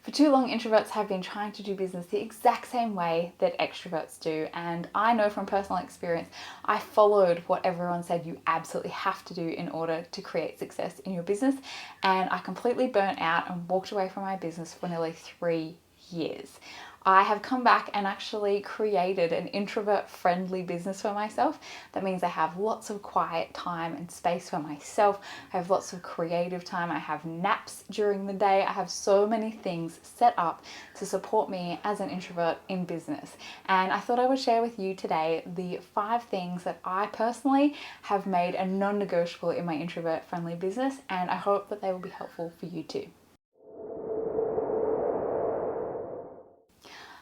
For too long, introverts have been trying to do business the exact same way that extroverts do, and I know from personal experience, I followed what everyone said you absolutely have to do in order to create success in your business, and I completely burnt out and walked away from my business for nearly 3 years. I have come back and actually created an introvert friendly business for myself. That means I have lots of quiet time and space for myself. I have lots of creative time. I have naps during the day. I have so many things set up to support me as an introvert in business. And I thought I would share with you today the 5 things that I personally have made a non-negotiable in my introvert friendly business, and I hope that they will be helpful for you too.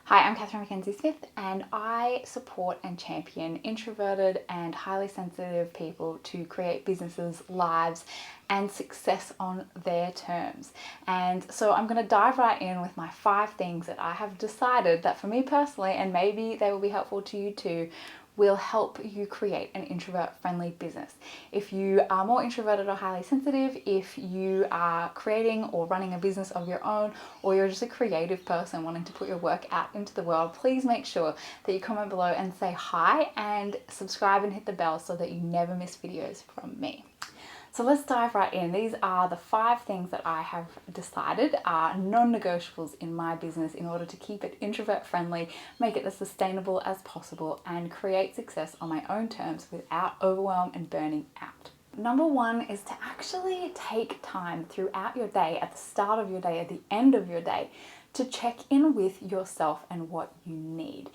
Hi, I'm Katherine Mackenzie-Smith, and I support and champion introverted and highly sensitive people to create businesses, lives, and success on their terms. And so I'm going to dive right in with my 5 things that I have decided that for me personally, and maybe they will be helpful to you too, will help you create an introvert-friendly business. If you are more introverted or highly sensitive, if you are creating or running a business of your own, or you're just a creative person wanting to put your work out into the world, please make sure that you comment below and say hi and subscribe and hit the bell so that you never miss videos from me. So let's dive right in. These are the 5 things that I have decided are non-negotiables in my business in order to keep it introvert friendly, make it as sustainable as possible, and create success on my own terms without overwhelm and burning out. Number 1 is to actually take time throughout your day, at the start of your day, at the end of your day, to check in with yourself and what you need.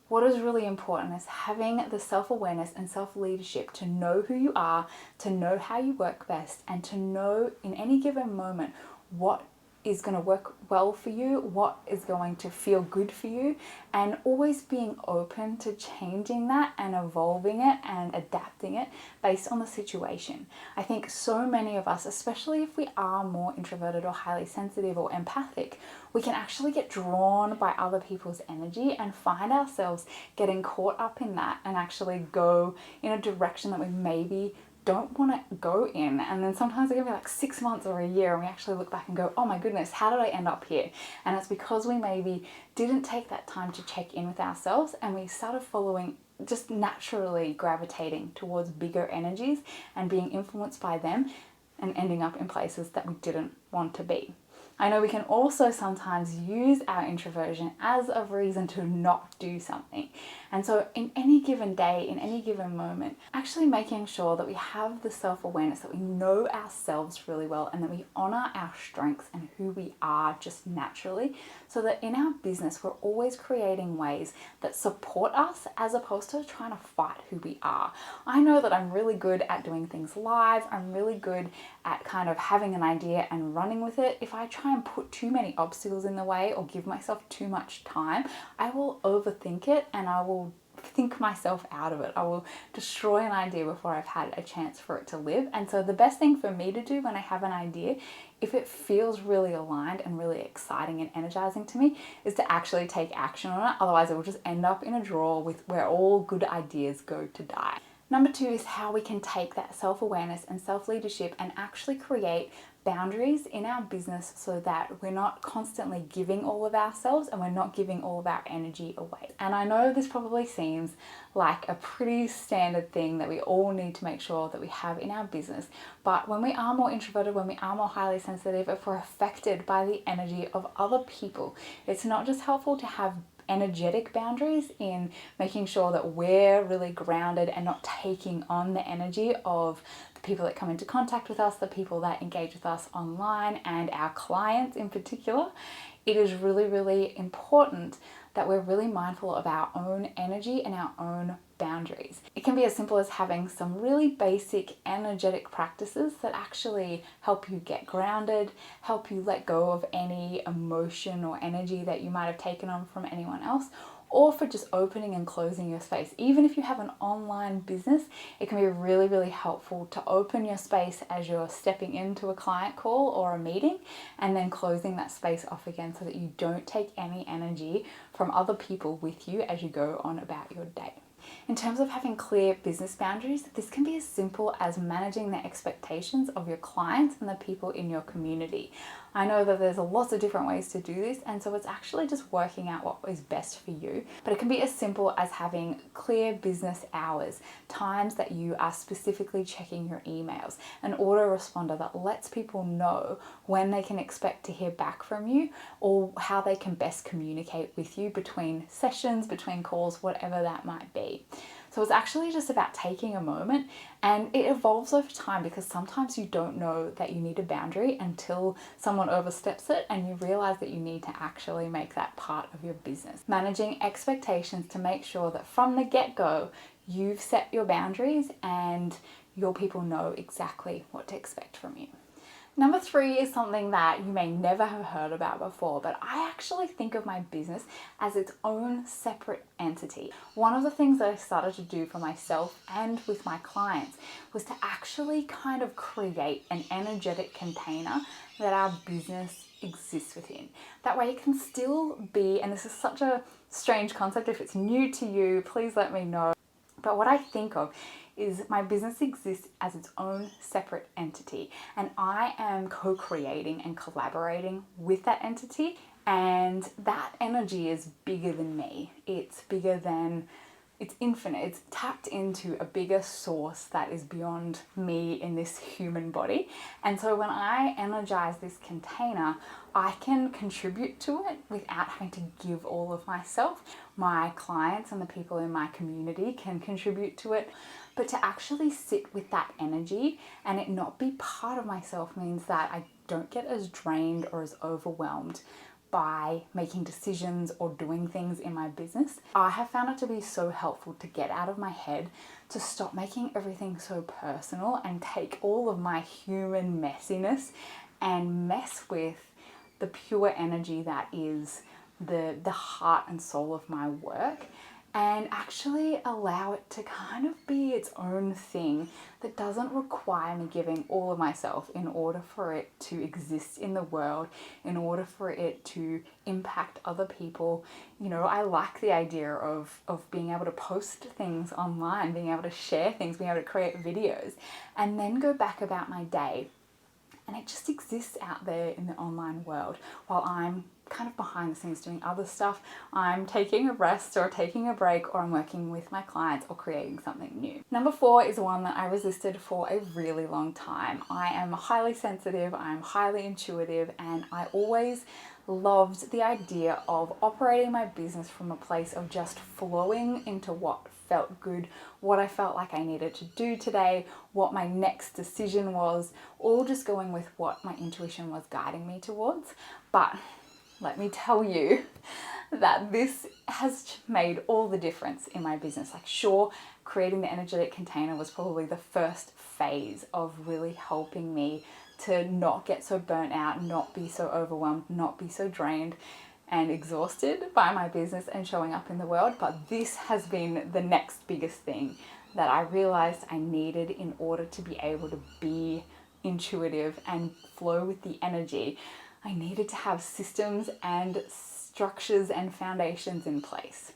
What is really important is having the self-awareness and self-leadership to know who you are, to know how you work best, and to know in any given moment what is going to work well for you, what is going to feel good for you, and always being open to changing that and evolving it and adapting it based on the situation. I think so many of us, especially if we are more introverted or highly sensitive or empathic, we can actually get drawn by other people's energy and find ourselves getting caught up in that and actually go in a direction that we maybe don't want to go in. And then sometimes it can be like 6 months or a year and we actually look back and go, oh my goodness, how did I end up here? And it's because we maybe didn't take that time to check in with ourselves, and we started following, just naturally gravitating towards bigger energies and being influenced by them and ending up in places that we didn't want to be. I know we can also sometimes use our introversion as a reason to not do something. And so in any given day, in any given moment, actually making sure that we have the self-awareness, that we know ourselves really well, and that we honor our strengths and who we are just naturally, so that in our business, we're always creating ways that support us as opposed to trying to fight who we are. I know that I'm really good at doing things live. I'm really good at kind of having an idea and running with it. If I try and put too many obstacles in the way or give myself too much time, I will overthink it and I will think myself out of it. I will destroy an idea before I've had a chance for it to live. And so the best thing for me to do when I have an idea, if it feels really aligned and really exciting and energizing to me, is to actually take action on it. Otherwise it will just end up in a drawer with where all good ideas go to die. Number 2 is how we can take that self-awareness and self-leadership and actually create boundaries in our business so that we're not constantly giving all of ourselves and we're not giving all of our energy away. And I know this probably seems like a pretty standard thing that we all need to make sure that we have in our business, but when we are more introverted, when we are more highly sensitive, if we're affected by the energy of other people, it's not just helpful to have energetic boundaries in making sure that we're really grounded and not taking on the energy of the people that come into contact with us, the people that engage with us online, and our clients in particular. It is really, really important that we're really mindful of our own energy and our own boundaries. It can be as simple as having some really basic energetic practices that actually help you get grounded, help you let go of any emotion or energy that you might have taken on from anyone else, or for just opening and closing your space. Even if you have an online business, it can be really, really helpful to open your space as you're stepping into a client call or a meeting, and then closing that space off again so that you don't take any energy from other people with you as you go on about your day. In terms of having clear business boundaries, this can be as simple as managing the expectations of your clients and the people in your community. I know that there's lots of different ways to do this, and so it's actually just working out what is best for you. But it can be as simple as having clear business hours, times that you are specifically checking your emails, an autoresponder that lets people know when they can expect to hear back from you or how they can best communicate with you between sessions, between calls, whatever that might be. So it's actually just about taking a moment, and it evolves over time because sometimes you don't know that you need a boundary until someone oversteps it and you realize that you need to actually make that part of your business. Managing expectations to make sure that from the get-go you've set your boundaries and your people know exactly what to expect from you. Number 3 is something that you may never have heard about before, but I actually think of my business as its own separate entity. One of the things that I started to do for myself and with my clients was to actually kind of create an energetic container that our business exists within. That way it can still be, and this is such a strange concept, if it's new to you, please let me know. But what I think of is my business exists as its own separate entity, and I am co-creating and collaborating with that entity, and that energy is bigger than me. It's bigger than, it's infinite. It's tapped into a bigger source that is beyond me in this human body. And so when I energize this container, I can contribute to it without having to give all of myself. My clients and the people in my community can contribute to it. But to actually sit with that energy and it not be part of myself means that I don't get as drained or as overwhelmed by making decisions or doing things in my business. I have found it to be so helpful to get out of my head, to stop making everything so personal and take all of my human messiness and mess with the pure energy that is the heart and soul of my work, and actually allow it to kind of be its own thing that doesn't require me giving all of myself in order for it to exist in the world, in order for it to impact other people. You know, I like the idea of being able to post things online, being able to share things, being able to create videos, and then go back about my day. And it just exists out there in the online world while I'm kind of behind the scenes doing other stuff. I'm taking a rest or taking a break, or I'm working with my clients or creating something new. Number 4 is one that I resisted for a really long time. I am highly sensitive, I'm highly intuitive, and I always loved the idea of operating my business from a place of just flowing into what felt good, what I felt like I needed to do today, what my next decision was, all just going with what my intuition was guiding me towards. But let me tell you that this has made all the difference in my business. Like, sure, creating the energetic container was probably the first phase of really helping me to not get so burnt out, not be so overwhelmed, not be so drained and exhausted by my business and showing up in the world. But this has been the next biggest thing that I realized I needed in order to be able to be intuitive and flow with the energy. I needed to have systems and structures and foundations in place.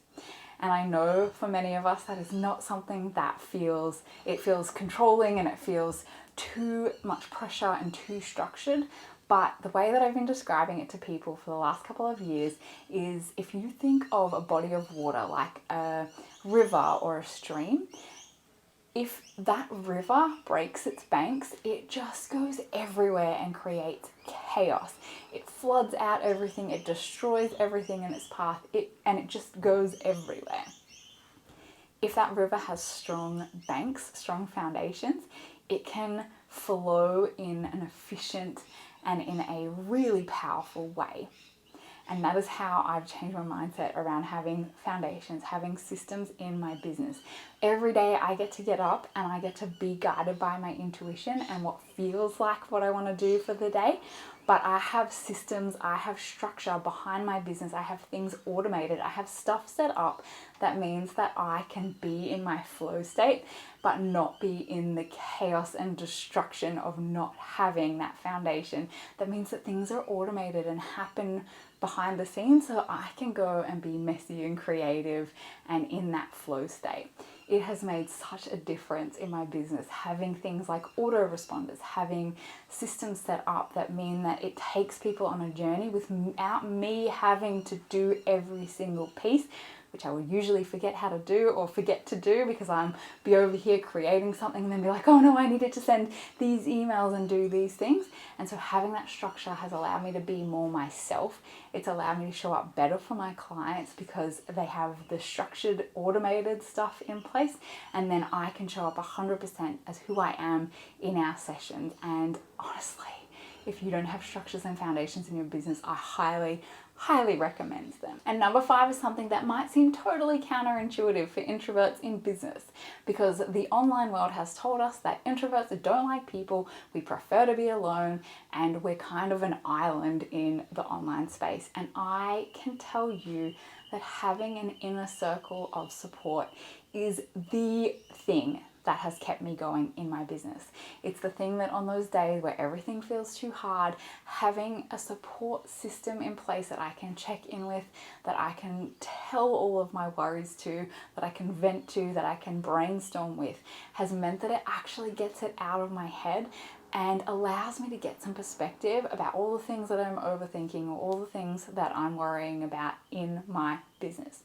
And I know for many of us that is not something that feels controlling and it feels too much pressure and too structured. But the way that I've been describing it to people for the last couple of years is, if you think of a body of water like a river or a stream, if that river breaks its banks, it just goes everywhere and creates chaos. It floods out everything, it destroys everything in its path, and it just goes everywhere. If that river has strong banks, strong foundations, it can flow in an efficient and in a really powerful way. And that is how I've changed my mindset around having foundations, having systems in my business. Every day I get to get up and I get to be guided by my intuition and what feels like what I want to do for the day. But I have systems, I have structure behind my business, I have things automated, I have stuff set up that means that I can be in my flow state, but not be in the chaos and destruction of not having that foundation. That means that things are automated and happen behind the scenes so I can go and be messy and creative and in that flow state. it has made such a difference in my business. Having things like autoresponders, having systems set up that mean that it takes people on a journey without me having to do every single piece, which I will usually forget how to do or forget to do because I'm be over here creating something and then be like, oh no, I needed to send these emails and do these things. And so having that structure has allowed me to be more myself. It's allowed me to show up better for my clients because they have the structured, automated stuff in place, and then I can show up 100% as who I am in our sessions. And honestly, if you don't have structures and foundations in your business, I highly recommend them. And number 5 is something that might seem totally counterintuitive for introverts in business, because the online world has told us that introverts don't like people, we prefer to be alone, and we're kind of an island in the online space. And I can tell you that having an inner circle of support is the thing that has kept me going in my business. It's the thing that on those days where everything feels too hard, having a support system in place that I can check in with, that I can tell all of my worries to, that I can vent to, that I can brainstorm with, has meant that it actually gets it out of my head and allows me to get some perspective about all the things that I'm overthinking or all the things that I'm worrying about in my business.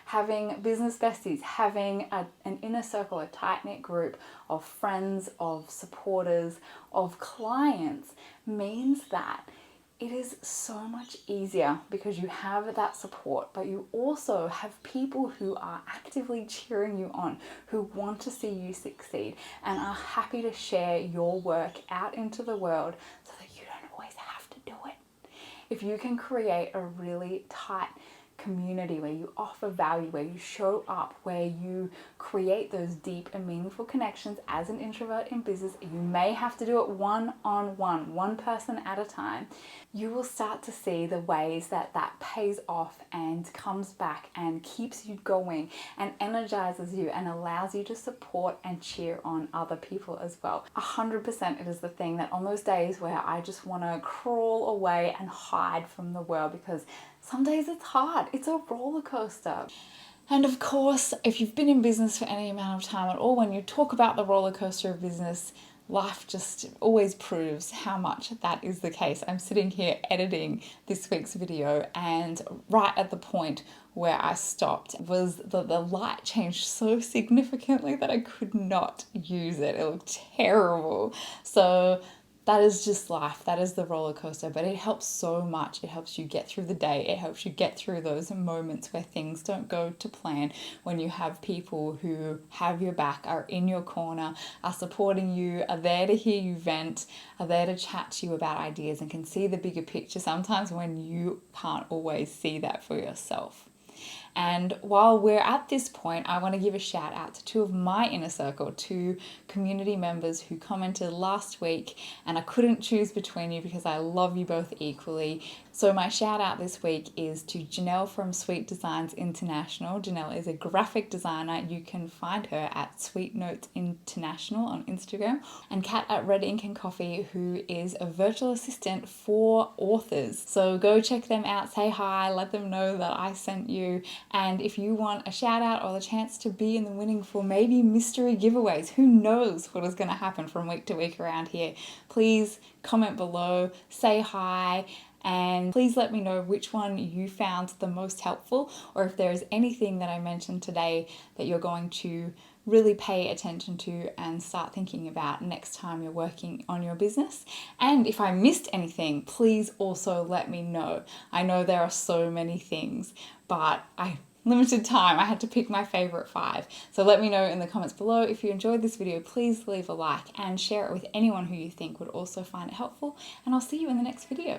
Having business besties, having an inner circle, a tight-knit group of friends, of supporters, of clients means that it is so much easier because you have that support, but you also have people who are actively cheering you on, who want to see you succeed and are happy to share your work out into the world so that you don't always have to do it. If you can create a really tight community where you offer value, where you show up, where you create those deep and meaningful connections as an introvert in business, you may have to do it one-on-one, one person at a time, you will start to see the ways that that pays off and comes back and keeps you going and energizes you and allows you to support and cheer on other people as well. 100% it is the thing that on those days where I just want to crawl away and hide from the world, because some days it's hard. It's a roller coaster. And of course, if you've been in business for any amount of time at all, when you talk about the roller coaster of business, life just always proves how much that is the case. I'm sitting here editing this week's video, and right at the point where I stopped was the light changed so significantly that I could not use it. It looked terrible. So that is just life. That is the roller coaster, but it helps so much. It helps you get through the day. It helps you get through those moments where things don't go to plan, when you have people who have your back, are in your corner, are supporting you, are there to hear you vent, are there to chat to you about ideas and can see the bigger picture sometimes when you can't always see that for yourself. And while we're at this point, I want to give a shout out to 2 of my inner circle, 2 community members who commented last week, and I couldn't choose between you because I love you both equally. So my shout out this week is to Janelle from Sweet Designs International. Janelle is a graphic designer. You can find her at Sweet Notes International on Instagram. And Kat at Red Ink and Coffee, who is a virtual assistant for authors. So go check them out, say hi, let them know that I sent you. And if you want a shout out or the chance to be in the winning for maybe mystery giveaways, who knows what is going to happen from week to week around here, please comment below, say hi, and please let me know which one you found the most helpful, or if there is anything that I mentioned today that you're going to really pay attention to and start thinking about next time you're working on your business. And if I missed anything, please also let me know. I know there are so many things, but limited time, I had to pick my favorite 5. So let me know in the comments below. If you enjoyed this video, please leave a like and share it with anyone who you think would also find it helpful. And I'll see you in the next video.